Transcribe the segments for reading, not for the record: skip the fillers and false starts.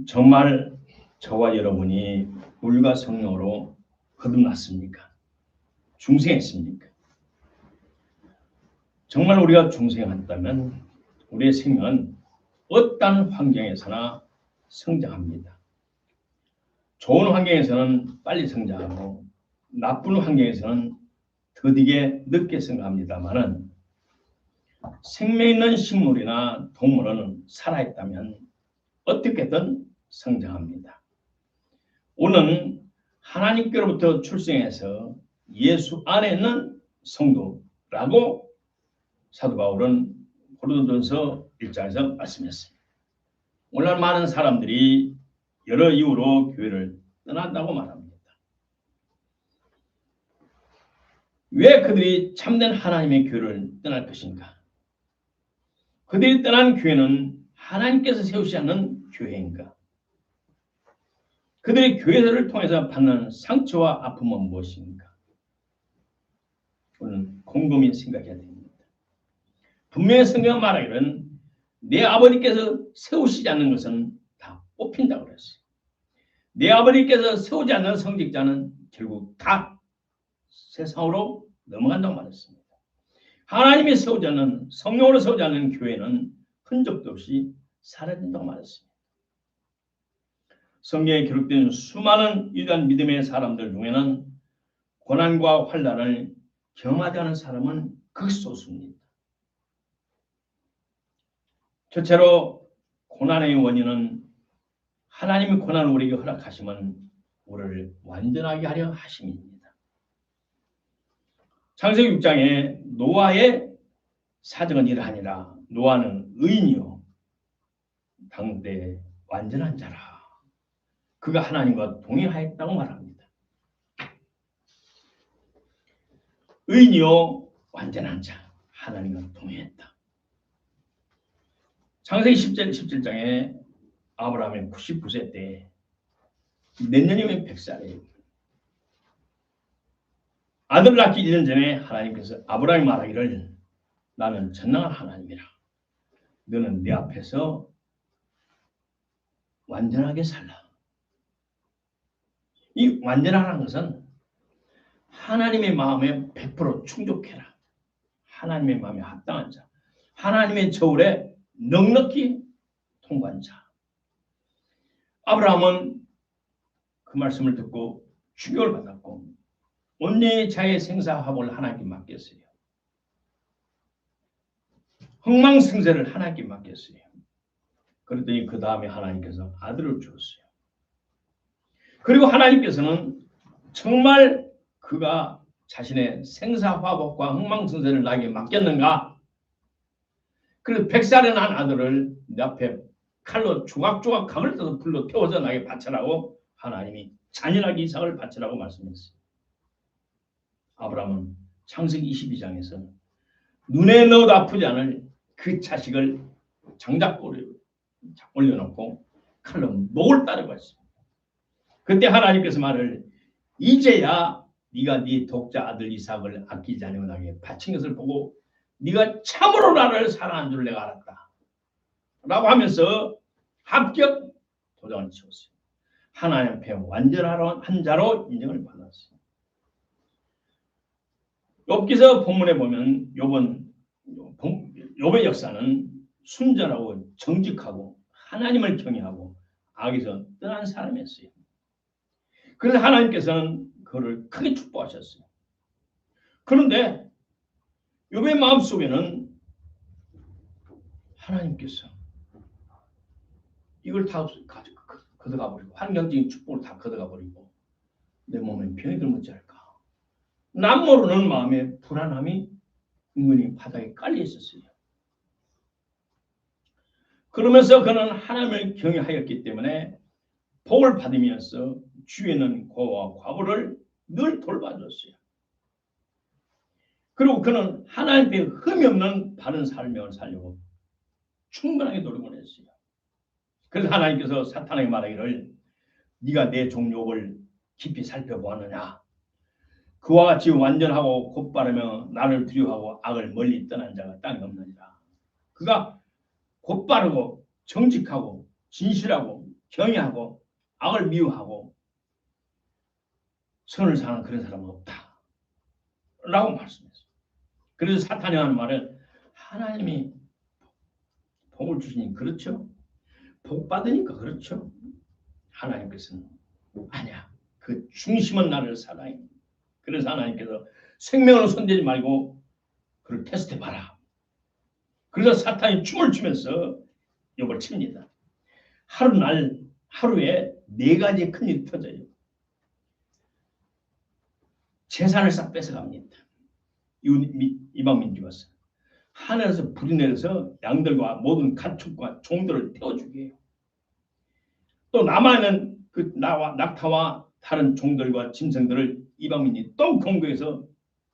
정말 저와 여러분이 물과 성령으로 거듭났습니까? 중생했습니까? 정말 우리가 중생했다면 우리의 생명은 어떤 환경에서나 성장합니다. 좋은 환경에서는 빨리 성장하고 나쁜 환경에서는 더디게 늦게 성장합니다만은 생명 있는 식물이나 동물은 살아있다면 어떻게든 성장합니다. 오늘은 하나님께로부터 출생해서 예수 안에 있는 성도라고 사도 바울은 고린도전서 1장에서 말씀했습니다. 오늘날 많은 사람들이 여러 이유로 교회를 떠난다고 말합니다. 왜 그들이 참된 하나님의 교회를 떠날 것인가? 그들이 떠난 교회는 하나님께서 세우시지 않는 교회인가? 그들이 교회를 통해서 받는 상처와 아픔은 무엇인가? 오늘 곰곰이 생각해야 됩니다. 분명히 성경은 말하기로는 내 아버지께서 세우시지 않는 것은 다 뽑힌다고 그랬어요. 내 아버지께서 세우지 않는 성직자는 결국 다 세상으로 넘어간다고 말했습니다. 하나님이 세우지 않는, 성령으로 세우지 않는 교회는 흔적도 없이 사라진다고 말했습니다. 성경에 기록된 수많은 유대한 믿음의 사람들 중에는 고난과 환난을 경험하지 않은 사람은 극소수입니다. 첫째로 고난의 원인은 하나님이 고난을 우리에게 허락하시면 우리를 완전하게 하려 하심입니다. 창세기 6장에 노아의 사정은 이러하니라. 노아는 의인이요 당대 완전한 자라. 그가 하나님과 동행하였다고 말합니다. 의인이요 완전한 자, 하나님과 동행했다. 창세기 17장에 아브라함이 99세 때 몇 년이면 100살이에요. 아들 낳기 1년 전에 하나님께서 아브라함이 말하기를 나는 전능한 하나님이라. 너는 내 앞에서 완전하게 살라. 이 완전하라는 것은 하나님의 마음에 100% 충족해라. 하나님의 마음에 합당한 자. 하나님의 저울에 넉넉히 통과한 자. 아브라함은 그 말씀을 듣고 충격을 받았고 온전히 자의 생사화복을 하나님께 맡겼어요. 흥망성쇠를 하나님께 맡겼어요. 그랬더니 그 다음에 하나님께서 아들을 주었어요. 그리고 하나님께서는 정말 그가 자신의 생사화복과 흥망성쇠를 나에게 맡겼는가? 그래서 100살에 난 아들을 내 앞에 칼로 조각조각 각을 떠서 불로 태워서 나에게 바치라고 하나님이 잔인하게 이삭을 바치라고 말씀했어요. 아브라함은 창세기 22장에서 눈에 넣어도 아프지 않을 그 자식을 장작고리에 올려놓고 칼로 목을 따르고 했습니다. 그때 하나님께서 말을 이제야 네가 네 독자 아들 이삭을 아끼지 않으면 나에게 바친 것을 보고 네가 참으로 나를 사랑한 줄 내가 알았다. 라고 하면서 합격 도장을 치웠어요. 하나님 앞에 완전한 자로 인정을 받았어요. 욥기서 본문에 보면 욥의 역사는 순전하고 정직하고 하나님을 경외하고 악에서 떠난 사람이었어요. 그래서 하나님께서는 그를 크게 축복하셨어요. 그런데 욥의 마음속에는 하나님께서 이걸 다 걷어가버리고 환경적인 축복을 다 걷어가버리고 내 몸에 병이 들면 어찌할까? 남 모르는 마음에 불안함이 은근히 바닥에 깔려 있었어요. 그러면서 그는 하나님을 경외하였기 때문에 복을 받으면서 주에는 고와 과부를 늘 돌봐줬어요. 그리고 그는 하나님께 흠이 없는 바른 삶을 살려고 충분하게 노력을 했어요. 그래서 하나님께서 사탄에게 말하기를 네가 내 종 욥을 깊이 살펴보았느냐? 그와 같이 완전하고 곧바르며 나를 두려워하고 악을 멀리 떠난 자가 땅에 없느니라. 그가 곧바르고 정직하고 진실하고 경외하고 악을 미워하고 선을 사는 그런 사람은 없다 라고 말씀했어요. 그래서 사탄이 하는 말은 하나님이 복을 주시니 그렇죠. 복 받으니까 그렇죠. 하나님께서는 아니야. 그 중심은 나를 사랑해. 그래서 하나님께서 생명을 손대지 말고 그걸 테스트해봐라. 그래서 사탄이 춤을 추면서 욥을 칩니다. 하루에 4가지 큰일이 터져요. 재산을 싹 뺏어갑니다. 이방민족이 왔어요. 하늘에서 불이 내려서 양들과 모든 가축과 종들을 태워 죽여요. 또 남아있는 그 낙타와 다른 종들과 짐승들을 이방민이 또 공격해서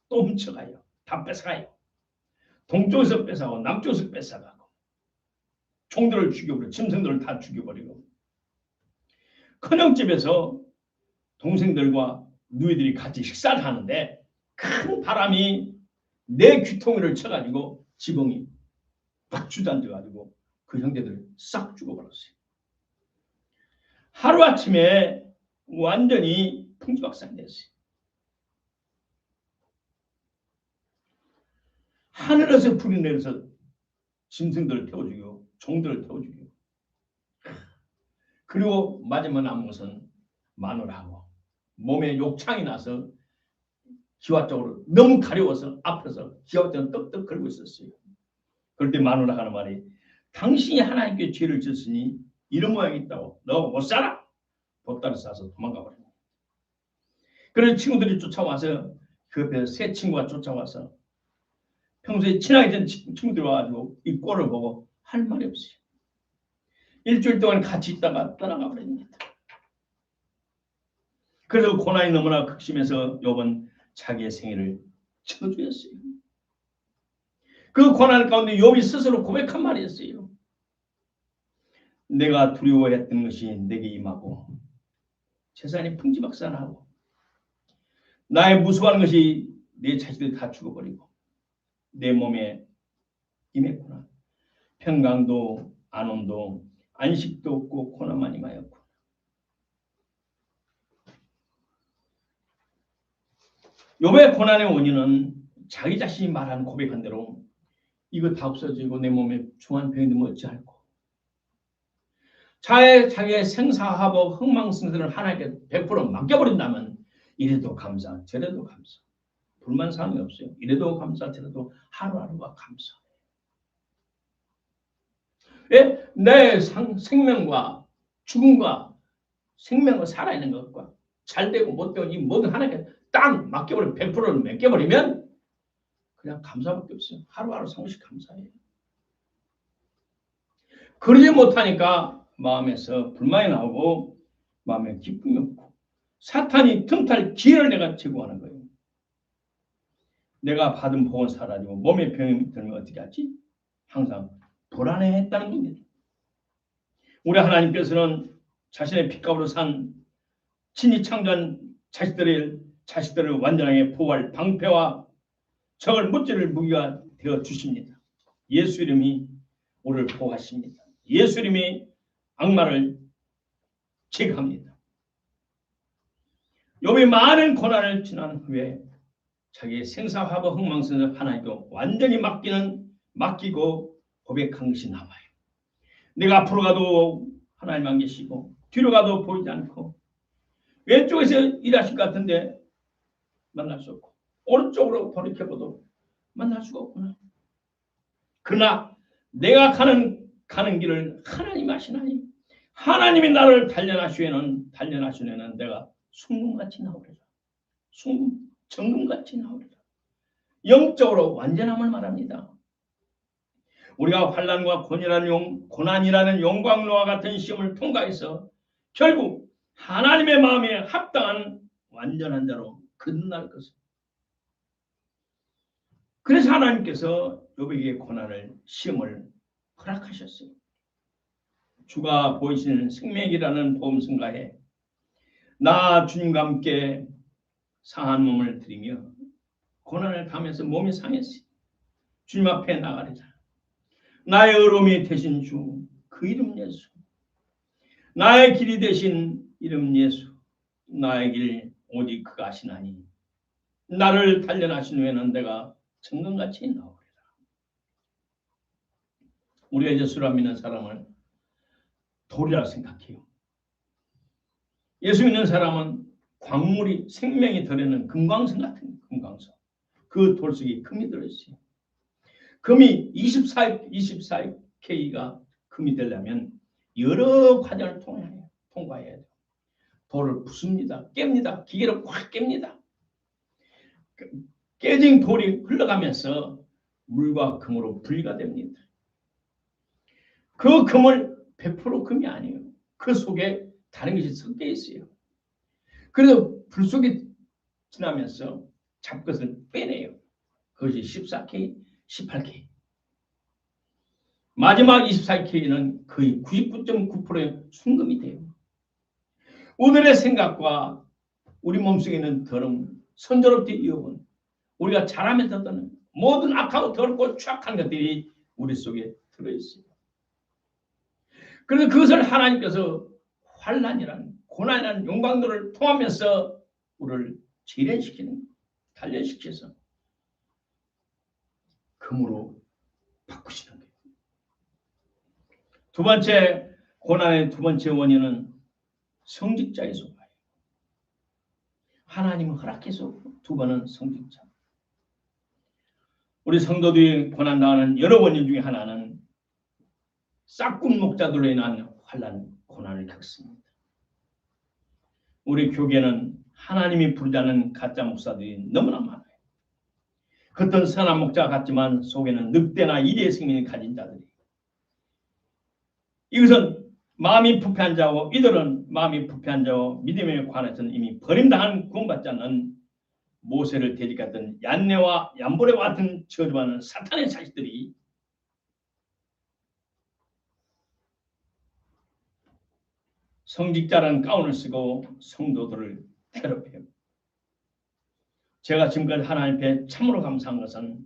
또 훔쳐가요. 다 뺏어가요. 동쪽에서 뺏어가고 남쪽에서 뺏어가고 종들을 죽여버리고 짐승들을 다 죽여버리고 큰형집에서 동생들과 누이들이 같이 식사를 하는데 큰 바람이 내 귀퉁이를 쳐가지고 지붕이 딱 주저앉아가지고 그 형제들을 싹 죽어버렸어요. 하루아침에 완전히 풍지박산이 됐어요. 하늘에서 불이 내려서 짐승들을 태워 죽이고 종들을 태워 죽이고 그리고 마지막 남은 것은 마누라하고 몸에 욕창이 나서 기와 쪽으로 너무 가려워서 앞에서 기와 쪽으로 떡떡 걸고 있었어요. 그럴 때 마누라가 하는 말이 당신이 하나님께 죄를 졌으니 이런 모양이 있다고 너 못 살아. 보따리 싸서 도망가 버립니다. 그래서 친구들이 쫓아와서 그 옆에 세 친구가 쫓아와서 평소에 친하게 된 친구들이 와가지고 이 꼴을 보고 할 말이 없어요. 일주일 동안 같이 있다가 떠나가 버립니다. 그래서 고난이 너무나 극심해서 욥은 자기의 생애를 저주했어요. 그 고난 가운데 욥이 스스로 고백한 말이었어요. 내가 두려워했던 것이 내게 임하고 재산이 풍지박산하고 나의 무수한 것이 내 자식들 다 죽어버리고 내 몸에 임했구나. 평강도 안온도 안식도 없고 고난만 임하였고 욥의 고난의 원인은 자기 자신이 말한 고백한 대로 이거 다 없어지고 내 몸에 중한 병이 되면 어찌할꼬 자기의 생사화복 흥망성쇠를 하나님께 100% 맡겨버린다면 이래도 감사 저래도 감사 불만 사항이 없어요. 이래도 감사 저래도 하루하루가 감사. 예? 내 생명과 죽음과 생명을 살아있는 것과 잘되고 못되고 이 모든 하나님께 딱 맡겨버리면 100%를 맡겨버리면 그냥 감사밖에 없어요. 하루하루 상식 감사해요. 그러지 못하니까 마음에서 불만이 나오고 마음에 기쁨이 없고 사탄이 틈탈 기회를 내가 제공하는 거예요. 내가 받은 복은 사라지고 몸에 병이 들면 어떻게 하지? 항상 불안해했다는 겁니다. 우리 하나님께서는 자신의 핏값으로 산 친히 창조한 자식들을 완전하게 보호할 방패와 적을 무찌를 무기가 되어 주십니다. 예수 이름이 우리를 보호하십니다. 예수 이름이 악마를 제거합니다. 욥이 많은 고난을 지난 후에 자기의 생사화복 흥망성쇠를 하나님께 완전히 맡기고 고백한 것이 남아요. 내가 앞으로 가도 하나님만 계시고 뒤로 가도 보이지 않고 왼쪽에서 일하실 것 같은데 만날 수 없고 오른쪽으로 돌이켜봐도 만날 수가 없구나. 그러나 내가 가는 길을 하나님 아시나니 하나님이 나를 단련하시려는 내가 순금같이 나오리라. 정금같이 나오리라. 영적으로 완전함을 말합니다. 우리가 환난과 고난이라는 영광로와 같은 시험을 통과해서 결국 하나님의 마음에 합당한 완전한 자로 거듭날 것을. 그래서 하나님께서 욥에게 고난을 시험을 허락하셨어요. 주가 보이시는 생명이라는 보험승가에 나 주님과 함께 상한 몸을 들이며 고난을 당하면서 몸이 상했어요. 주님 앞에 나가리라. 나의 의로움이 되신 주 그 이름 예수 나의 길이 되신 이름 예수, 나의 길 오직 그가 하시나니 나를 단련하신 후에는 내가 청금같이 나오리라. 우리가 예수를 안 믿는 사람은 돌이라 생각해요. 예수 믿는 사람은 광물이 생명이 들어있는 금광석 같은 금광석. 그 돌 속에 금이 들어있어요. 금이 24K가 금이 되려면 여러 과정을 통과해야 돼요. 돌을 부숩니다. 깹니다. 기계로 확 깹니다. 깨진 돌이 흘러가면서 물과 금으로 분리가 됩니다. 그 금을 100% 금이 아니에요. 그 속에 다른 것이 섞여 있어요. 그래서 불 속에 지나면서 잡것을 빼내요. 그것이 14K, 18K. 마지막 24K는 거의 99.9%의 순금이 돼요. 오늘의 생각과 우리 몸속에 있는 더러움, 선조롭게 이어온 우리가 잘하면서 듣는 모든 악하고 더럽고 추악한 것들이 우리 속에 들어있어요. 그래서 그것을 하나님께서 환난이라는 고난이라는 용광로를 통하면서 우리를 재련시키는, 단련시켜서 금으로 바꾸시는 거예요. 두 번째, 고난의 두 번째 원인은 성직자의 소가예요. 하나님은 허락해서 두 번은 성직자. 우리 성도들이 고난당하는 여러 원인 중에 하나는 싹군 목자들로 인한 환난, 고난을 겪습니다. 우리 교계는 하나님이 부르지 않은 가짜 목사들이 너무나 많아요. 겉은 선한 목자 같지만 속에는 늑대나 이리의 생명을 가진 자들이. 이것은 마음이 부패한 자고 이들은 마음이 부패한 자고 믿음에 관해서는 이미 버림당한 구원받지 않는 모세를 대적했던 얀네와 얀보레와 같은 저주받는 사탄의 자식들이 성직자라는 가운을 쓰고 성도들을 괴롭혀요. 제가 지금까지 하나님 앞에 참으로 감사한 것은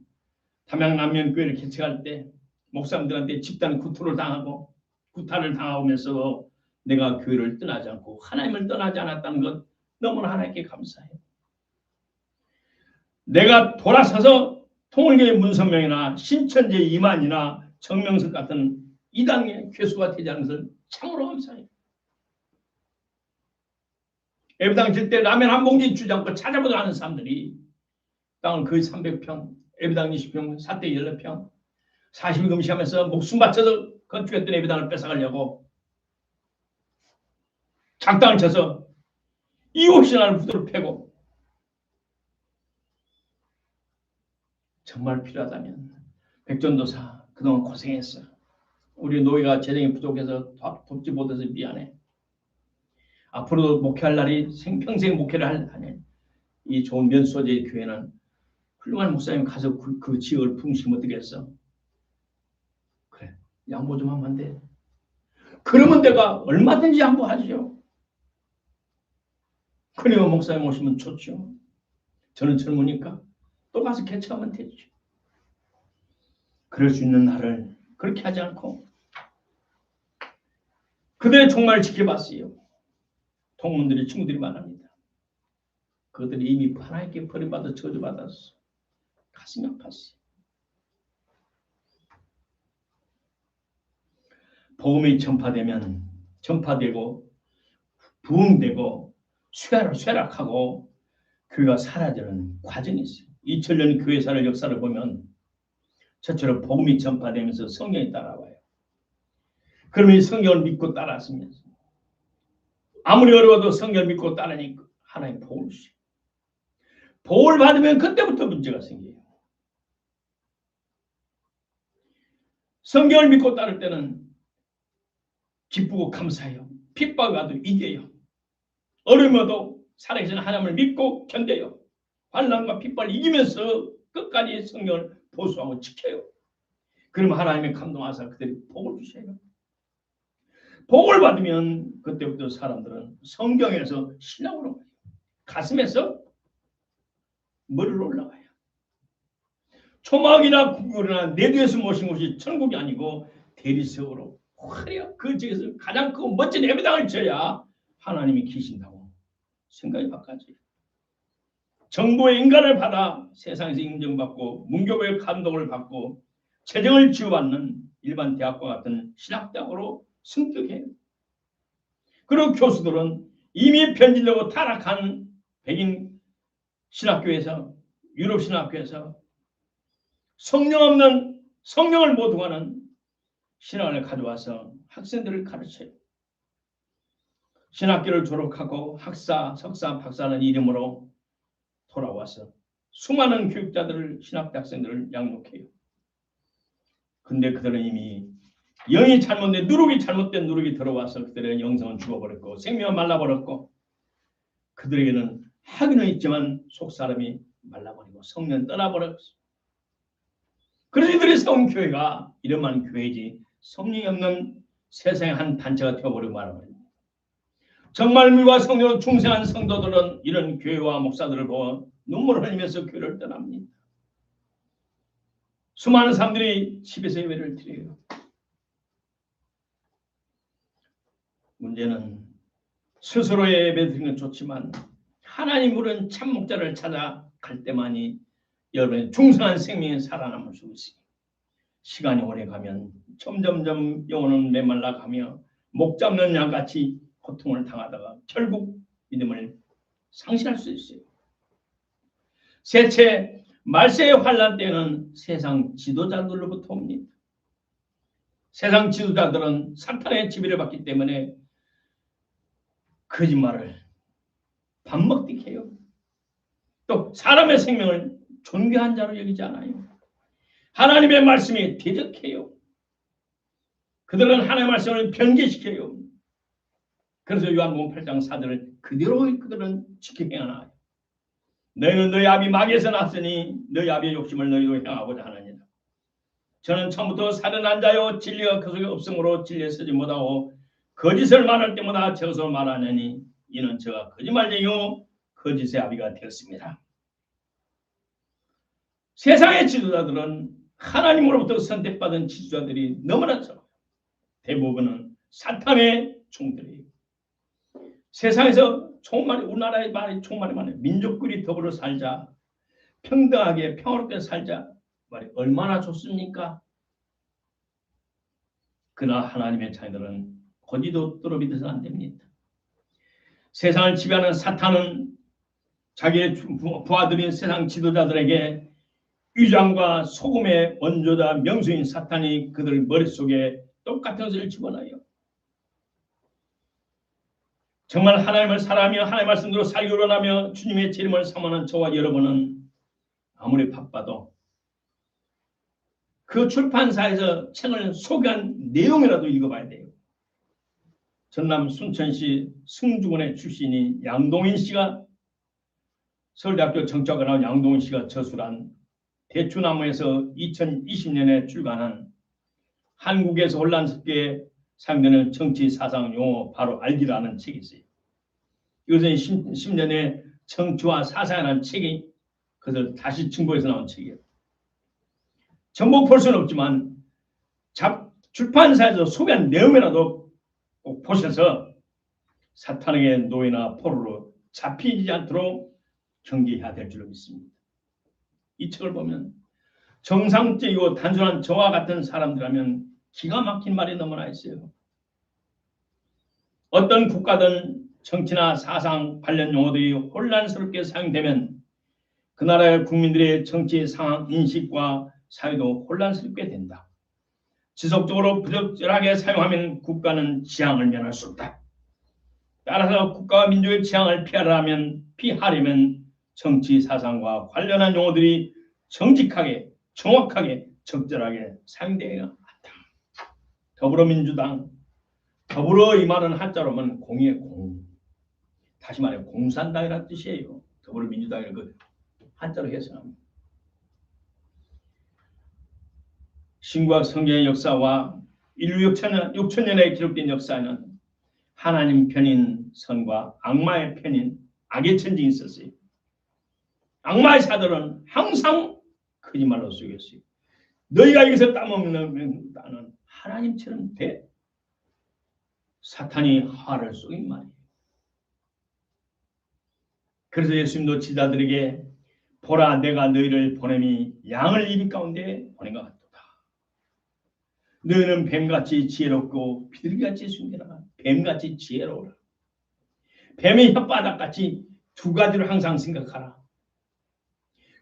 담양남면교회를 개척할 때 목사님들한테 집단 구타를 당하면서 내가 교회를 떠나지 않고 하나님을 떠나지 않았다는 것 너무나 하나님께 감사해요. 내가 돌아서서 통일교회 문선명이나 신천지 이만이나 정명석 같은 이단의 교수가 되지 않은 것을 참으로 감사해요. 예배당 질 때 라면 한 봉지 주지 않고 찾아보도 하는 사람들이 땅을 거의 300평, 예배당 20평, 사대 14평, 40일 금식하면서 목숨 바쳐서 건축했던 예배당을 뺏어가려고 작당을 쳐서 이웃이 나를 후드를 패고 정말 필요하다면 백전도사 그동안 고생했어. 우리 노예가 재정이 부족해서 돕지 못해서 미안해. 앞으로도 목회할 날이 생평생 목회를 하는 이 좋은 면소재의 교회는 훌륭한 목사님 가서 그 지역을 풍시면 어떻겠어? 그래, 양보 좀 하면 안 돼? 그러면 내가 얼마든지 양보하죠. 그러면 목사님 오시면 좋죠. 저는 젊으니까 또 가서 개척하면 되죠. 그럴 수 있는 나를 그렇게 하지 않고 그들의 종말을 지켜봤어요. 동문들이 친구들이 많습니다. 그들이 이미 하나님께 버림받아 저주받았어. 가슴이 아팠어요. 복음이 전파되고 부흥되고 쇠락하고 교회가 사라지는 과정이 있어요. 2000년 교회사를 역사를 보면 저처럼 복음이 전파되면서 성경이 따라와요. 그러면 이 성경을 믿고 따랐으면서 아무리 어려워도 성경을 믿고 따르니까 하나님 복을 주셔요. 복을 받으면 그때부터 문제가 생겨요. 성경을 믿고 따를 때는 기쁘고 감사해요. 핍박이 와도 이겨요. 어려워도 살아계신 하나님을 믿고 견뎌요. 환난과 핍박을 이기면서 끝까지 성경을 보수하고 지켜요. 그러면 하나님의 감동하사 그들이 복을 주셔요. 복을 받으면 그때부터 사람들은 성경에서 신앙으로 가요. 가슴에서 머리로 올라가요. 초막이나 구걸이나 내 뒤에서 모신 것이 천국이 아니고 대리석으로 화려 그 지에서 가장 그 멋진 예배당을 지어야 하나님이 계신다고 생각이 바꿔져요. 정부의 인간을 받아 세상에서 인정받고 문교부의 감독을 받고 재정을 지원받는 일반 대학과 같은 신학대학으로 승격해요. 그리고 교수들은 이미 변질되고 타락한 백인 신학교에서 유럽 신학교에서 성령 없는 성령을 모독하는 신학을 가져와서 학생들을 가르쳐요. 신학교를 졸업하고 학사, 석사, 박사라는 이름으로 돌아와서 수많은 교육자들을 신학대 학생들을 양육해요. 근데 그들은 이미 영이 잘못된 누룩이 잘못된 누룩이 들어와서 그들의 영성은 죽어버렸고 생명은 말라버렸고 그들에게는 학위는 있지만 속사람이 말라버리고 성령 떠나버렸어. 그래서 이들이 세운 교회가 이름만 교회지 성령이 없는 세상의 한 단체가 되어버리고 말아버립니다. 정말 물과 성령으로 충성한 성도들은 이런 교회와 목사들을 보고 눈물을 흘리면서 교회를 떠납니다. 수많은 사람들이 집에서 예배를 드려요. 문제는 스스로의 예배 드리는 건 좋지만 하나님 부른 참 목자를 찾아갈 때만이 여러분의 중성한 생명이 살아남을 수 있어요. 시간이 오래 가면 점점점 영혼은 메말라가며 목 잡는 양같이 고통을 당하다가 결국 믿음을 상실할 수 있어요. 셋째, 말세의 환난 때는 세상 지도자들로부터 옵니다. 세상 지도자들은 사탄의 지배를 받기 때문에 거짓말을 밥 먹듯 해요. 또 사람의 생명을 존귀한 자로 여기지 않아요. 하나님의 말씀이 대적해요. 그들은 하나님의 말씀을 변개시켜요. 그래서 요한복음 8장 4절을 그대로 그들은 지켜 행하나요. 너희는 너희 아비 마귀에서 났으니 너희 아비의 욕심을 너희도 행하고자 하느니라. 저는 처음부터 살인한 자요 진리가 그 속에 없으므로 진리에 서지 못하고 거짓을 말할 때마다 저것을 말하느니 이는 저가 거짓말쟁이요 거짓의 아비가 되었습니다. 세상의 지도자들은 하나님으로부터 선택받은 지도자들이 너무나 적어요. 대부분은 사탄의 종들이에요. 세상에서 총말이 우리나라의 말이 총말이 많아요. 민족끼리 더불어 살자, 평등하게 평화롭게 살자 말이 얼마나 좋습니까? 그러나 하나님의 자녀들은 거지도 뚫어 믿어서는 안 됩니다. 세상을 지배하는 사탄은 자기의 부하들인 세상 지도자들에게 위장과 소금의 원조자 명수인 사탄이 그들 머릿속에 똑같은 것을 집어넣어요. 정말 하나님을 사랑하며 하나님의 말씀대로 살기를 원하며 주님의 재림을 사모하는 저와 여러분은 아무리 바빠도 그 출판사에서 책을 소개한 내용이라도 읽어봐야 돼요. 전남 순천시 승주군의 출신이 양동인 씨가 서울대학교 정치학과 나온 양동인 씨가 저술한 대추나무에서 2020년에 출간한 한국에서 혼란스럽게 사용되는 정치 사상 용어 바로 알기라는 책이 있어요. 이것은 10년의 정치와 사상이라는 책이 그것을 다시 증거해서 나온 책이에요. 전부 볼 수는 없지만 출판사에서 소개한 내용이라도 꼭 보셔서 사탄에게 노예나 포로로 잡히지 않도록 경계해야 될 줄로 믿습니다. 이 책을 보면 정상적이고 단순한 저와 같은 사람들이라면 기가 막힌 말이 너무나 있어요. 어떤 국가든 정치나 사상 관련 용어들이 혼란스럽게 사용되면 그 나라의 국민들의 정치 상황 인식과 사회도 혼란스럽게 된다. 지속적으로 부적절하게 사용하면 국가는 지향을 면할 수 없다. 따라서 국가와 민족의 지향을 피하려면 정치 사상과 관련한 용어들이 정직하게, 정확하게, 적절하게 사용되어야 한다. 더불어민주당, 더불어 이 말은 한자로는 공의 공. 다시 말해 공산당이라는 뜻이에요. 더불어민주당이라는 그 한자로 해석합니다. 신과 성경의 역사와 인류 6천년에 기록된 역사에는 하나님 편인 선과 악마의 편인 악의 천징이 있었어요. 악마의 사들은 항상 거짓말로 속였어요. 너희가 여기서 따먹는 나는 하나님처럼 돼. 사탄이 화를 쏘인 말이에요. 그래서 예수님도 제자들에게 보라 내가 너희를 보냄이 양을 이리 가운데 보낸 것 같도다. 너희는 뱀같이 지혜롭고 비둘기같이 순결하라. 뱀같이 지혜로워라. 뱀의 혓바닥같이 두 가지를 항상 생각하라.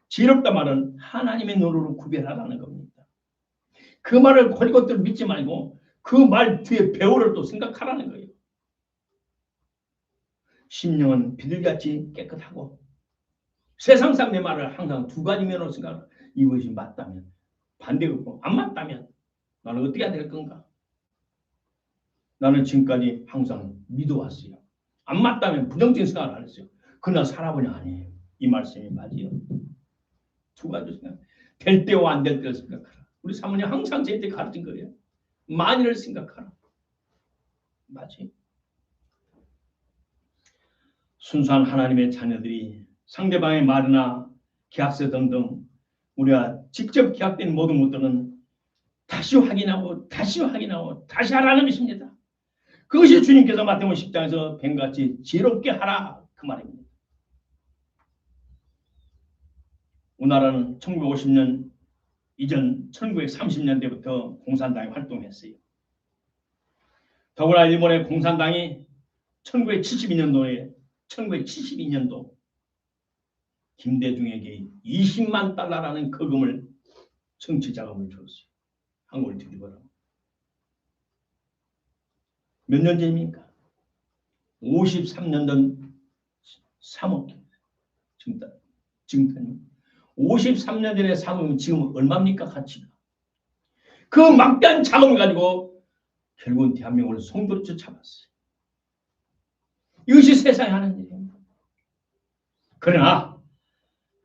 지혜롭다 말은 하나님의 노로로 구별하라는 겁니다. 그 말을 골것들 믿지 말고 그 말 뒤에 배우를 또 생각하라는 거예요. 심령은 비둘기같이 깨끗하고 세상 사람의 말을 항상 두 가지 면으로 생각하라. 이것이 맞다면 반대가 없고 안 맞다면 나는 어떻게 해야 될 건가? 나는 지금까지 항상 믿어왔어요. 안 맞다면 부정적인 생각을 안 했어요. 그러나 살아보니 아니에요. 이 말씀이 맞아요. 두 가지 생각. 될 때와 안 될 때를 생각하라. 우리 사모님 항상 저한테 가르친 거예요. 만일을 생각하라. 맞지? 순수한 하나님의 자녀들이 상대방의 말이나 계약서 등등 우리가 직접 계약된 모든 것들은 다시 확인하고 다시 확인하고 다시 하라는 것입니다. 그것이 주님께서 마태복음 10장에서 뱀같이 지혜롭게 하라 그 말입니다. 우리나라는 1950년 이전 1930년대부터 공산당이 활동했어요. 더구나 일본의 공산당이 1972년도 김대중에게 20만 달러라는 거금을 정치 자금을 줬어요. 한국을 뒤집어라. 몇 년 전입니까? 53년 전 3억. 지금 53년 전에 3억이면 지금 얼마입니까? 가치가. 그 막대한 자금을 가지고 결국은 대한민국을 송도로 쫓아갔어요. 이것이 세상에 하는 일입니다. 그러나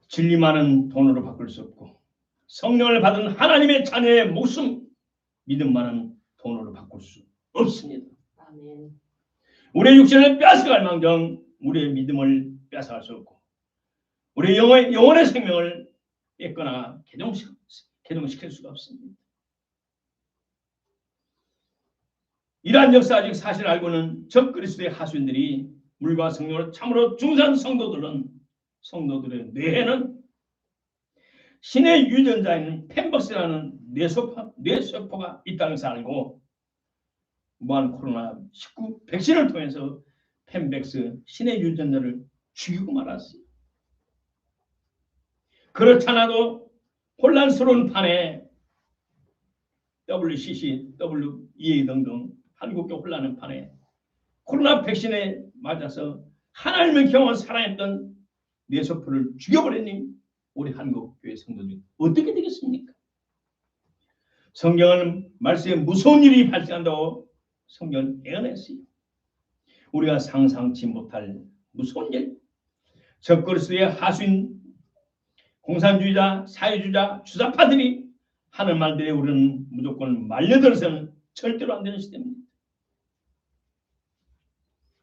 진리만은 돈으로 바꿀 수 없고 성령을 받은 하나님의 자녀의 목숨 믿음만은 돈으로 바꿀 수 없습니다. 아멘. 우리의 육신을 뺏어갈 망정 우리의 믿음을 뺏어갈 수 없고 우리의 영혼의 생명을 뺏거나 개동시킬 수가 없습니다. 이러한 역사적 사실을 알고는 적 그리스도의 하수인들이 물과 성령으로 참으로 중산 성도들의 뇌에는 신의 유전자인 펜벅스라는 뇌세포가 있다는 것을 알고 무한 코로나19 백신을 통해서 펜백스 신의 유전자를 죽이고 말았어요. 그렇잖아도 혼란스러운 판에 WCC, WEA 등등 한국교 혼란한 판에 코로나 백신에 맞아서 하나님의 경험을 살아냈던 뇌세포를 죽여버리니 우리 한국교회 성도들이 어떻게 되겠습니까? 성경은 말씀에 무서운 일이 발생한다고 성경은 예언했어요. 우리가 상상치 못할 무서운 일, 적그리스도의 하수인 공산주의자, 사회주의자, 주사파들이 하는 말들에 우리는 무조건 말려들어서는 절대로 안 되는 시대입니다.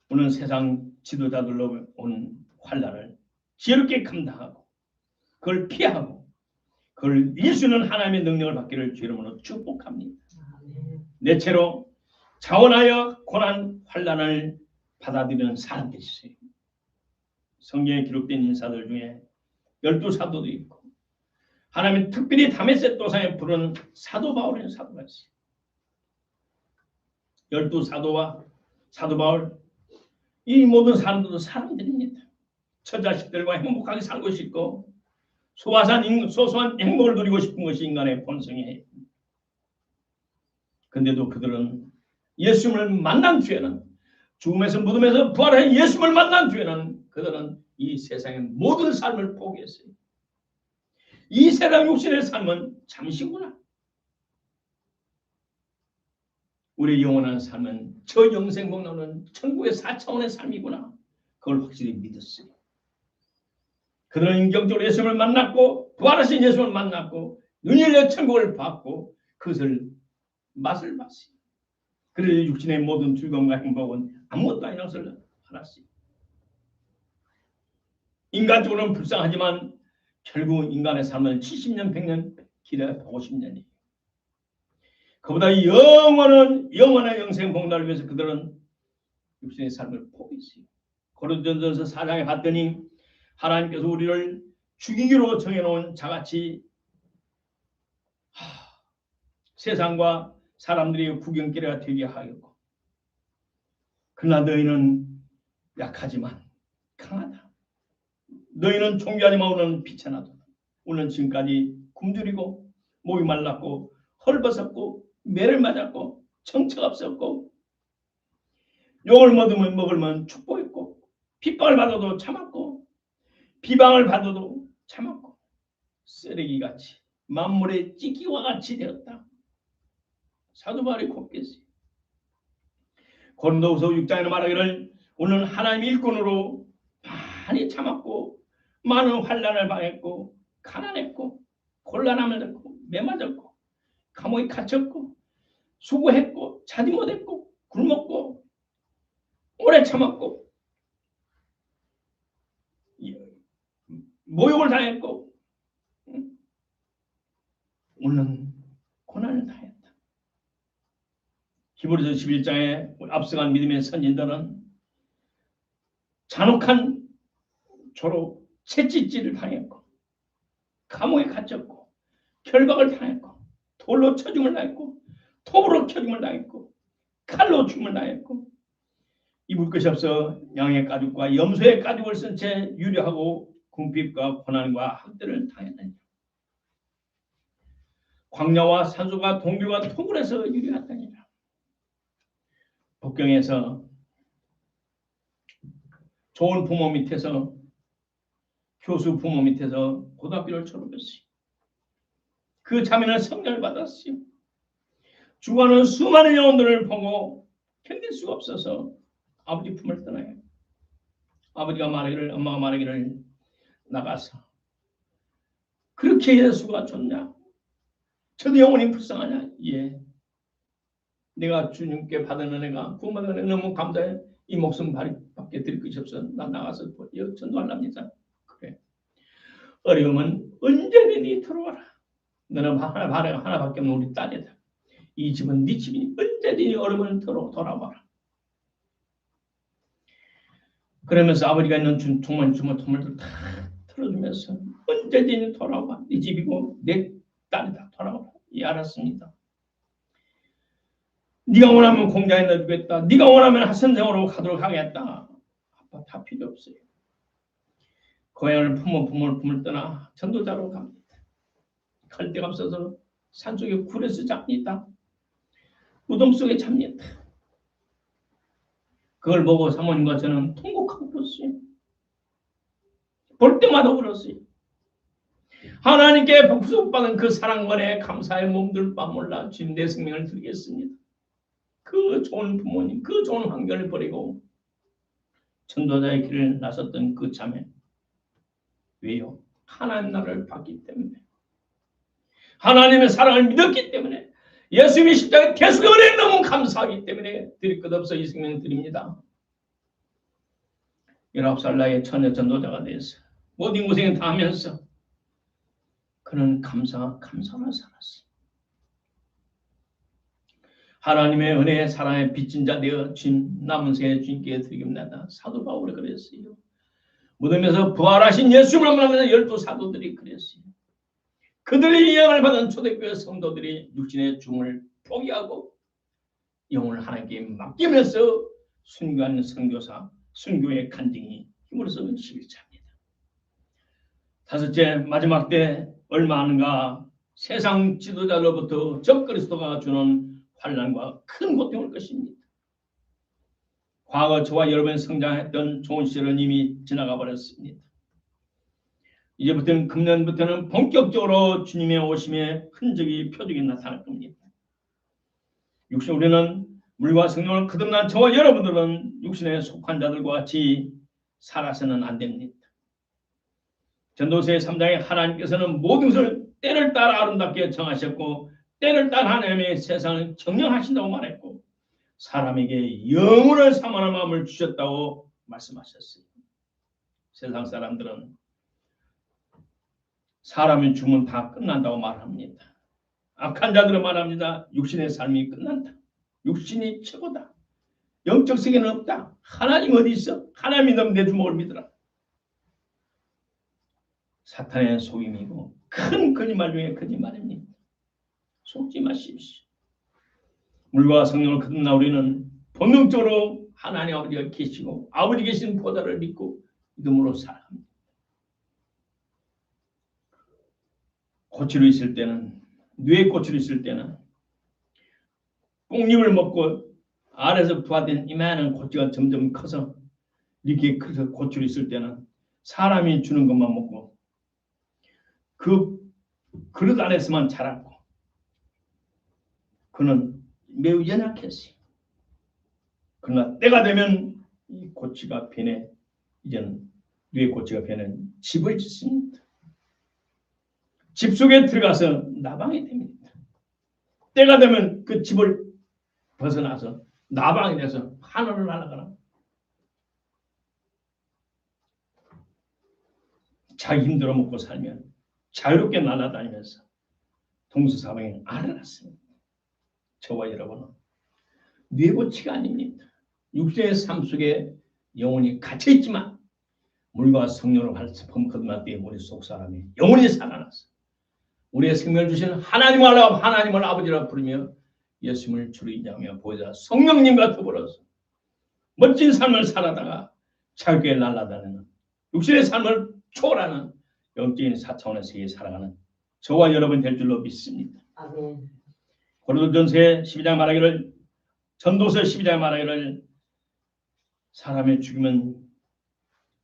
오늘 세상 지도자들로 온 환난을 지혜롭게 감당하고 그걸 피하고 그걸 이길 수 있는 하나님의 능력을 받기를 주 이름으로 축복합니다. 넷째로 자원하여 고난 환난을 받아들이는 사람들이 있어요. 성경에 기록된 인사들 중에 12사도도 있고 하나님이 특별히 다메섹 도상에 부른 사도 바울이라는 사도가 있어요. 12사도와 사도 바울 이 모든 사람들도 사람들입니다. 처자식들과 행복하게 살고 싶고 소소한 행복을 누리고 싶은 것이 인간의 본성이에요. 그런데도 그들은 예수님을 만난 뒤에는 죽음에서 무덤에서 부활한 예수님을 만난 뒤에는 그들은 이 세상의 모든 삶을 포기했어요. 이 세상 육신의 삶은 잠시구나. 우리의 영원한 삶은 저 영생복락은 천국의 4차원의 삶이구나. 그걸 확실히 믿었어요. 그들은 인격적으로 예수님을 만났고 부활하신 예수님을 만났고 눈이 열려 천국을 받고 그것을 맛을 봤어요. 그래서 육신의 모든 즐거움과 행복은 아무것도 아니라는 것을 알았어요. 인간적으로는 불쌍하지만 결국 인간의 삶은 70년, 100년, 길어야 150년이에요. 그보다 영원한 영생 복락을 위해서 그들은 육신의 삶을 포기했어요. 고린도전서 4장에 봤더니 하나님께서 우리를 죽이기로 정해놓은 자같이 세상과 사람들이 구경거리가 되게 하였고, 그러나 너희는 약하지만 강하다. 너희는 존귀하지만 우리는 비천하다. 우리는 지금까지 굶주리고 목이 말랐고 헐벗었고 매를 맞았고 정처가 없었고 욕을 먹으면 축복했고 핍박을 받아도 참았고 비방을 받아도 참았고 쓰레기같이 만물의 찌기와 같이 되었다. 사도 바울이 곱겠어요. 고린도후서 6장에 말하기를 우리는 하나님의 일꾼으로 많이 참았고 많은 환난을 당했고 가난했고 곤란함을 겪고 매맞았고 감옥에 갇혔고 수고했고 자지 못했고 굶었고 오래 참았고 모욕을 당했고 우리는 고난을 당했다. 히브리서 11장에 앞서간 믿음의 선진들은 잔혹한 조로 채찍질을 당했고 감옥에 갇혔고 결박을 당했고 돌로 쳐줌을 당했고 톱으로 쳐줌을 당했고 칼로 죽음을 당했고 입을 것이 없어 양의 가죽과 염소의 가죽을 쓴 채 유려하고 궁핍과 고난과 학대를 당했느냐. 광야와 산소가 동굴과 토굴에서 유리하다니라. 북경에서 좋은 부모 밑에서 교수 부모 밑에서 고등학교를 졸업했어요. 그 자매는 성령을 받았어요. 죽어가는 수많은 영혼들을 보고 견딜 수가 없어서 아버지 품을 떠나요. 아버지가 말하기를 엄마가 말하기를 나가서 그렇게 예수가 좋냐? 저도 영혼이 불쌍하냐? 예. 내가 주님께 받은 은혜가 구원받은 은혜 너무 감사해. 이 목숨 밖에 드릴 것이 없어. 나 나가서 전도하랍니다. 그래. 어려움은 언제든지 들어와라. 너는 하나밖에 없는 우리 딸이다. 이 집은 네 집이니 언제든지 어려움은 돌아와라. 그러면서 아버지가 있는 주머니를 다 틀어주면서 언제든지 돌아와. 네 집이고 내 딸이다. 돌아와라. 예, 알았습니다. 네가 원하면 공장에 넣어주겠다. 네가 원하면 학생생으로 가도록 하겠다. 아빠 다 필요 없어요. 고향을 품을 떠나 전도자로 갑니다. 갈 데가 없어서 산속에 굴에서 잡니다. 무덤 속에 잡니다. 그걸 보고 사모님과 저는 통곡하고 울었어요. 볼 때마다 울었어요. 하나님께 복수받은 그 사랑만에 감사의 몸둘 바 몰라 주님 내 생명을 드리겠습니다. 그 좋은 부모님, 그 좋은 환경을 버리고 전도자의 길을 나섰던 그 자매. 왜요? 하나님 나라를 봤기 때문에. 하나님의 사랑을 믿었기 때문에. 예수님의 십자가의 대속의 은혜에 너무 감사하기 때문에 드릴 것 없어 이 생명 드립니다. 19살 나이에 처녀 전도자가 돼서 모든 고생을 다 하면서 그는 감사로 살았어요. 하나님의 은혜의 사랑에 빚진 자 되어 주님 남은 생에 주님께 드리옵나이다. 사도 바울이 그랬어요. 무덤에서 부활하신 예수님을 만나면서 12사도들이 그랬어요. 그들의 영을 받은 초대교회 성도들이 육신의 죽음을 포기하고 영혼을 하나님께 맡기면서 순교하는 선교사, 순교의 간증이 히브리서 11장입니다. 다섯째, 마지막 때 얼마 안가 세상 지도자로부터 적그리스도가 주는 환난과 큰 고통을 것입니다. 과거 저와 여러분이 성장했던 좋은 시절은 이미 지나가 버렸습니다. 이제부터는 금년부터는 본격적으로 주님의 오심의 흔적이 표적이 나타날 겁니다. 육신 우리는 물과 성령을 거듭난 저와 여러분들은 육신에 속한 자들과 같이 살아서는 안 됩니다. 전도서의 3장에 하나님께서는 모든 것을 때를 따라 아름답게 정하셨고 때를 따라 하나님의 세상을 정령하신다고 말했고 사람에게 영원을 사모하는 마음을 주셨다고 말씀하셨어요. 세상 사람들은 사람이 죽으면 다 끝난다고 말합니다. 악한 자들은 말합니다. 육신의 삶이 끝난다. 육신이 최고다. 영적 세계는 없다. 하나님 어디 있어? 하나님 믿으면 내 주먹을 믿으라. 사탄의 속임이고 큰 거짓말 중에 거짓말입니다. 속지 마십시오. 물과 성령을 거듭나 우리는 본능적으로 하나님 아버지가 계시고 아버지 계신 보좌를 믿고 믿음으로 살아갑니다. 고치로 있을 때는, 뇌에 고치로 있을 때는 뽕잎을 먹고 알에서 부화된 이만한 고치가 점점 커서 이렇게 커서 고치로 있을 때는 사람이 주는 것만 먹고 그 그릇 안에서만 자랐고 그는 매우 연약했어요. 그러나 때가 되면 이 고치가 변해 이제는 뇌 고치가 변해 집을 짓습니다. 집 속에 들어가서 나방이 됩니다. 때가 되면 그 집을 벗어나서 나방이 돼서 하늘을 날아가라. 자기 힘들어 먹고 살면 자유롭게 날아다니면서 동서사방에 알아놨습니다. 저와 여러분은 뇌고치가 아닙니다. 육신의 삶 속에 영혼이 갇혀있지만 물과 성령으로 거듭날 때 우리 속 사람이 영혼이 살아났어. 우리의 생명을 주신 하나님을 아버지라 부르며 예수님을 주로 인정하며 보좌 성령님과 더불어서 멋진 삶을 살아다가 자유롭게 날아다니는 육신의 삶을 초월하는 영적인 4차원의 세계에 살아가는 저와 여러분 될 줄로 믿습니다. 아멘. 고린도전서 12장 말하기를 전도서 12장 말하기를 사람의 죽으면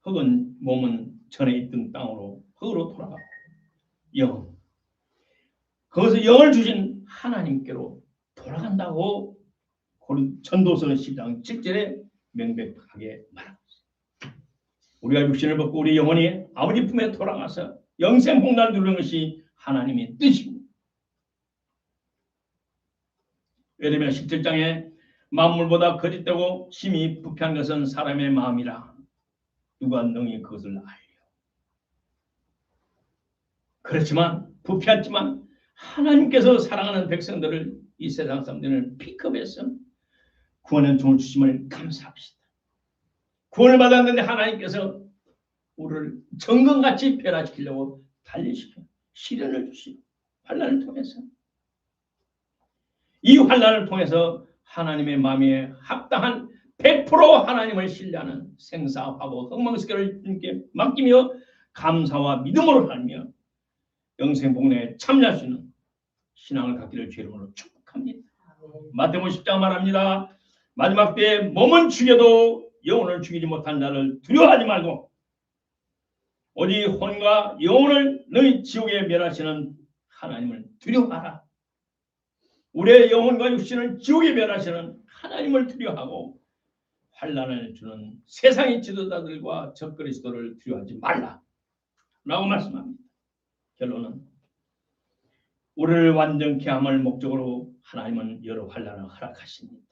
흙은 몸은 전에 있던 땅으로 흙으로 돌아가고 영 거기서 영을 주신 하나님께로 돌아간다고 전도서 12장 7절에 명백하게 말하고 있습니다. 우리가 육신을 벗고 우리 영혼이 아버지 품에 돌아가서 영생 복락을 누리는 것이 하나님의 뜻입니다. 왜냐하면 17장에 만물보다 거짓되고 심히 부패한 것은 사람의 마음이라 누가 능히 그것을 알려. 그렇지만 부패했지만 하나님께서 사랑하는 백성들을 이 세상 사람들을 픽업해서 구원의 종을 주심을 감사합시다. 구원을 받았는데 하나님께서 우리를 정금같이 변화시키려고 달리시켜 시련을 주시고 환난을 통해서 이 환난을 통해서 하나님의 마음에 합당한 100% 하나님을 신뢰하는 생사화복 흥망스러를 주님께 맡기며 감사와 믿음으로 살며 영생복락에 참여할 수 있는 신앙을 갖기를 주 이름으로 축복합니다. 마태복음 10장 말합니다. 마지막 때에 몸은 죽여도 영혼을 죽이지 못한 자를 두려워하지 말고 오직 혼과 영혼을 너희 지옥에 멸하시는 하나님을 두려워하라. 우리의 영혼과 육신을 지옥에 멸하시는 하나님을 두려워하고 환난을 주는 세상의 지도자들과 적그리스도를 두려워하지 말라 라고 말씀합니다. 결론은 우리를 완전케 함을 목적으로 하나님은 여러 환난을 허락하십니다.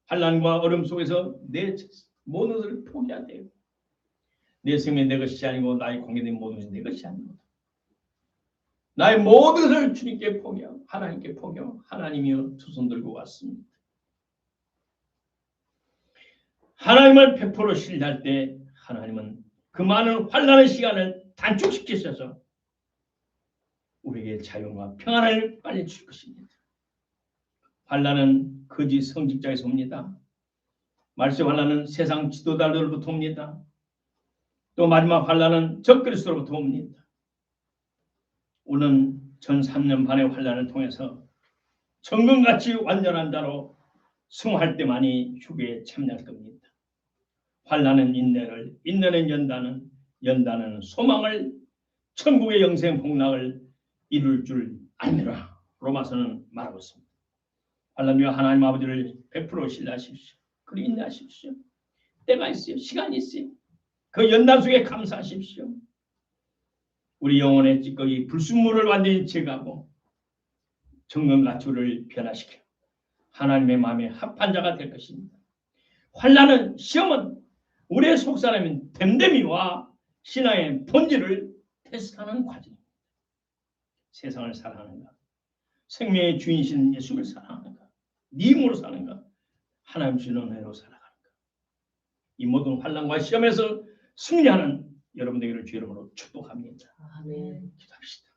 환난과 어려움 속에서 내 모든 것을 포기해야 돼요. 내 생명이 내 것이 아니고 나의 공개된 모든 것이 내 것이 아니고 나의 모든 것을 주님께 포기하고 하나님께 포기하고 하나님이여 두 손 들고 왔습니다. 하나님을 100% 신뢰할 때 하나님은 그 많은 환난의 시간을 단축시키셔서 우리에게 자유와 평안을 빨리 줄 것입니다. 환난은 거짓 성직자에서 옵니다. 말세 환난은 세상 지도자들로부터 옵니다. 또 마지막 환난은 적그리스도로부터 옵니다. 오는 전 3년 반의 환난을 통해서 정금같이 완전한 자로 승화할 때만이 휴게에 참여할 겁니다. 환난은 인내를, 인내는 연단은, 연단은 소망을, 천국의 영생 복락을 이룰 줄 알미라. 로마서는 말하고 있습니다. 환난과 하나님 아버지를 100% 신뢰하십시오. 그리고 인내하십시오. 때가 있어요. 시간이 있어요. 그 연단 속에 감사하십시오. 우리 영혼의 찌꺼기 불순물을 완전히 제거하고 정금같이 우리를 변화시켜 하나님의 마음에 합한 자가 될 것입니다. 환난은 시험은 우리의 속사람인 됨됨이와 신앙의 본질을 테스트하는 과정입니다. 세상을 사랑하는가? 생명의 주인이신 예수를 사랑하는가? 네 힘으로 사는가? 하나님 주시는 은혜로 살아가는 것. 이 모든 환난과 시험에서 승리하는 여러분 되기를 주 이름으로 축복합니다. 아멘. 기도합시다.